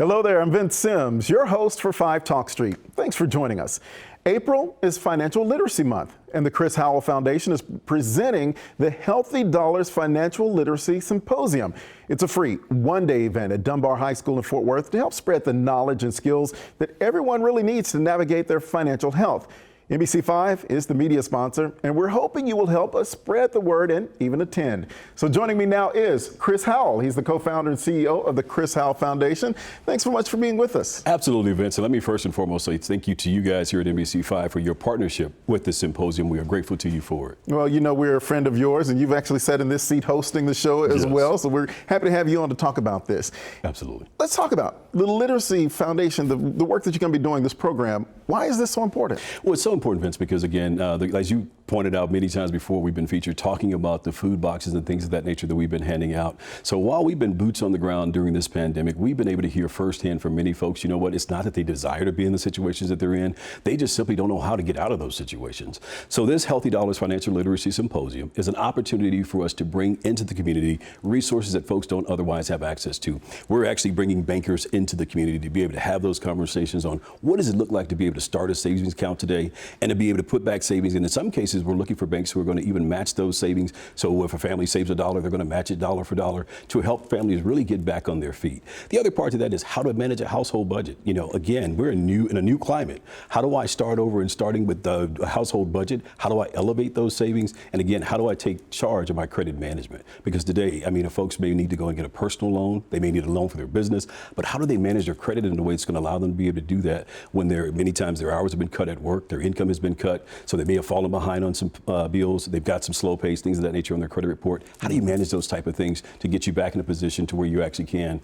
Hello there, I'm Vince Sims, your host for 5 Talk Street. Thanks for joining us. April is Financial Literacy Month, and the Chris Howell Foundation is presenting the Healthy Dollars Financial Literacy Symposium. It's a free one-day event at Dunbar High School in Fort Worth to help spread the knowledge and skills that everyone really needs to navigate their financial health. NBC5 is the media sponsor, and we're hoping you will help us spread the word and even attend. So joining me now is Chris Howell. He's the co-founder and CEO of the Chris Howell Foundation. Thanks so much for being with us. Absolutely, Vince. And let me first and foremost say thank you to you guys here at NBC5 for your partnership with the symposium. We are grateful to you for it. Well, you know, we're a friend of yours, and you've actually sat in this seat hosting the show as well. So we're happy to have you on to talk about this. Absolutely. Let's talk about the Literacy Foundation, the work that you're going to be doing, this program. Why is this so important? Well, it's so important, Vince, because again, as you pointed out many times before, we've been featured talking about the food boxes and things of that nature that we've been handing out. So while we've been boots on the ground during this pandemic, we've been able to hear firsthand from many folks, you know what, it's not that they desire to be in the situations that they're in, they just simply don't know how to get out of those situations. So this Healthy Dollars Financial Literacy Symposium is an opportunity for us to bring into the community resources that folks don't otherwise have access to. We're actually bringing bankers into the community to be able to have those conversations on what does it look like to be able to start a savings account today and to be able to put back savings. And in some cases, we're looking for banks who are going to even match those savings. So if a family saves $1, they're going to match it dollar for dollar to help families really get back on their feet. The other part to that is how to manage a household budget. You know, again, we're in a new climate. How do I start over and starting with the household budget? How do I elevate those savings? And again, how do I take charge of my credit management? Because today, I mean, if folks may need to go and get a personal loan, they may need a loan for their business, but how do they manage their credit in a way that's going to allow them to be able to do that when many times their hours have been cut at work, their income has been cut, so they may have fallen behind on some bills, they've got some slow pays, things of that nature on their credit report. How do you manage those type of things to get you back in a position to where you actually can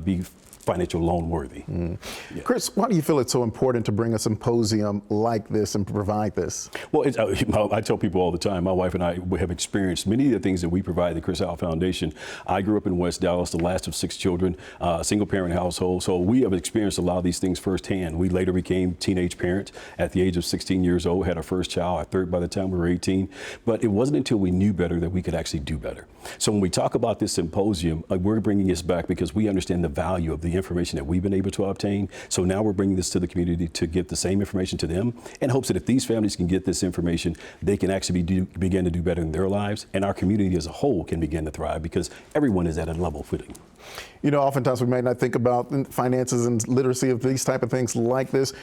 be financial loan worthy? Yeah. Chris, why do you feel it's so important to bring a symposium like this and provide this? Well, I tell people all the time, my wife and I have experienced many of the things that we provide at the Chris Howell Foundation. I grew up in West Dallas, the last of 6 children, single parent household. So we have experienced a lot of these things firsthand. We later became teenage parents at the age of 16 years old, had our first child, our third by the time we were 18. But it wasn't until we knew better that we could actually do better. So when we talk about this symposium, we're bringing this back because we understand the value of the information that we've been able to obtain. So now we're bringing this to the community to give the same information to them in hopes that if these families can get this information, they can actually begin to do better in their lives, and our community as a whole can begin to thrive because everyone is at a level footing. You know, oftentimes we might not think about finances and literacy of these type of things like this.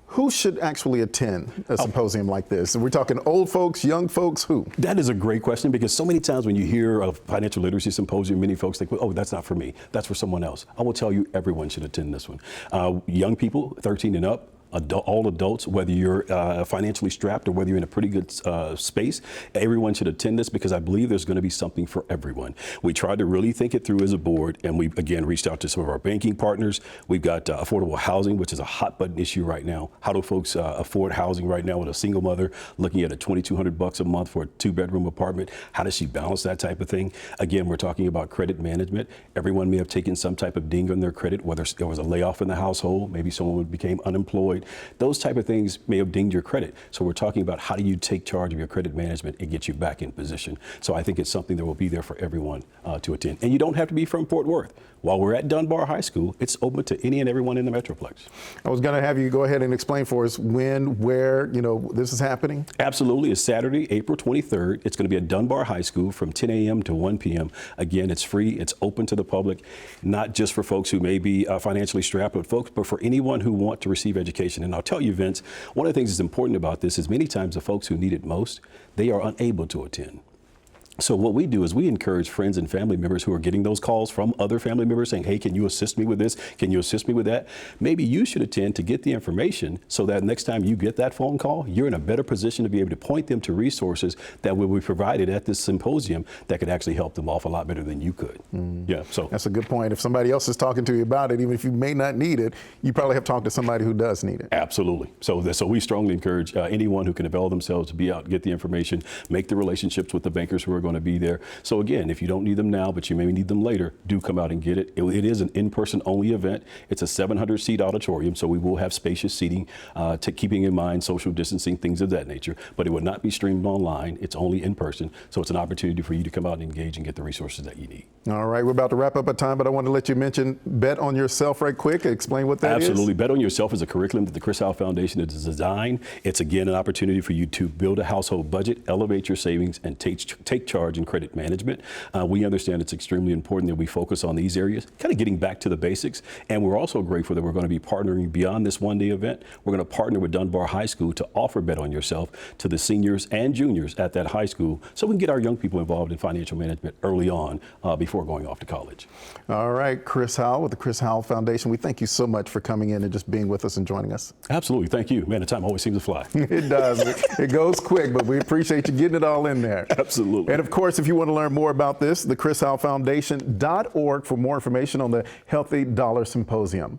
Who should actually attend a symposium like this? And we're talking old folks, young folks, who? That is a great question because so many times when you hear of financial literacy symposium, many folks think, oh, that's not for me. That's for someone else. I will tell you, everyone should attend this one. Young people, 13 and up, all adults, whether you're financially strapped or whether you're in a pretty good space, everyone should attend this because I believe there's going to be something for everyone. We tried to really think it through as a board, and we again reached out to some of our banking partners. We've got affordable housing, which is a hot button issue right now. How do folks afford housing right now with a single mother looking at a $2,200 a month for a 2-bedroom apartment? How does she balance that type of thing? Again, we're talking about credit management. Everyone may have taken some type of ding on their credit, whether there was a layoff in the household, maybe someone became unemployed. Those type of things may have dinged your credit. So we're talking about how do you take charge of your credit management and get you back in position. So I think it's something that will be there for everyone to attend. And you don't have to be from Fort Worth. While we're at Dunbar High School, it's open to any and everyone in the Metroplex. I was going to have you go ahead and explain for us when, where, you know, this is happening. Absolutely. It's Saturday, April 23rd. It's going to be at Dunbar High School from 10 a.m. to 1 p.m. Again, it's free. It's open to the public, not just for folks who may be financially strapped, but for anyone who want to receive education. And I'll tell you, Vince, one of the things that's important about this is many times the folks who need it most, they are unable to attend. So what we do is we encourage friends and family members who are getting those calls from other family members saying, hey, can you assist me with this? Can you assist me with that? Maybe you should attend to get the information so that next time you get that phone call, you're in a better position to be able to point them to resources that will be provided at this symposium that could actually help them off a lot better than you could. Yeah, so that's a good point. If somebody else is talking to you about it, even if you may not need it, you probably have talked to somebody who does need it. Absolutely. So we strongly encourage anyone who can avail themselves to be out, get the information, make the relationships with the bankers who are going to be there. So again, if you don't need them now, but you may need them later, do come out and get it. It is an in-person only event. It's a 700-seat auditorium, so we will have spacious seating, keeping in mind social distancing, things of that nature. But it would not be streamed online. It's only in person, so it's an opportunity for you to come out and engage and get the resources that you need. All right, we're about to wrap up our time, but I want to let you mention Bet on Yourself right quick. Explain what that is. Absolutely. Bet on Yourself is a curriculum that the Chris Howell Foundation has designed. It's again an opportunity for you to build a household budget, elevate your savings, and take charge in credit management. We understand it's extremely important that we focus on these areas, kind of getting back to the basics. And we're also grateful that we're going to be partnering beyond this one-day event. We're going to partner with Dunbar High School to offer Bet on Yourself to the seniors and juniors at that high school, so we can get our young people involved in financial management early on before going off to college. All right, Chris Howell with the Chris Howell Foundation, we thank you so much for coming in and just being with us and joining us. Absolutely. Thank you. Man, the time always seems to fly. It does. It goes quick, but we appreciate you getting it all in there. Absolutely. And of course, if you want to learn more about this, the ChrisHowellFoundation.org for more information on the Healthy Dollar Symposium.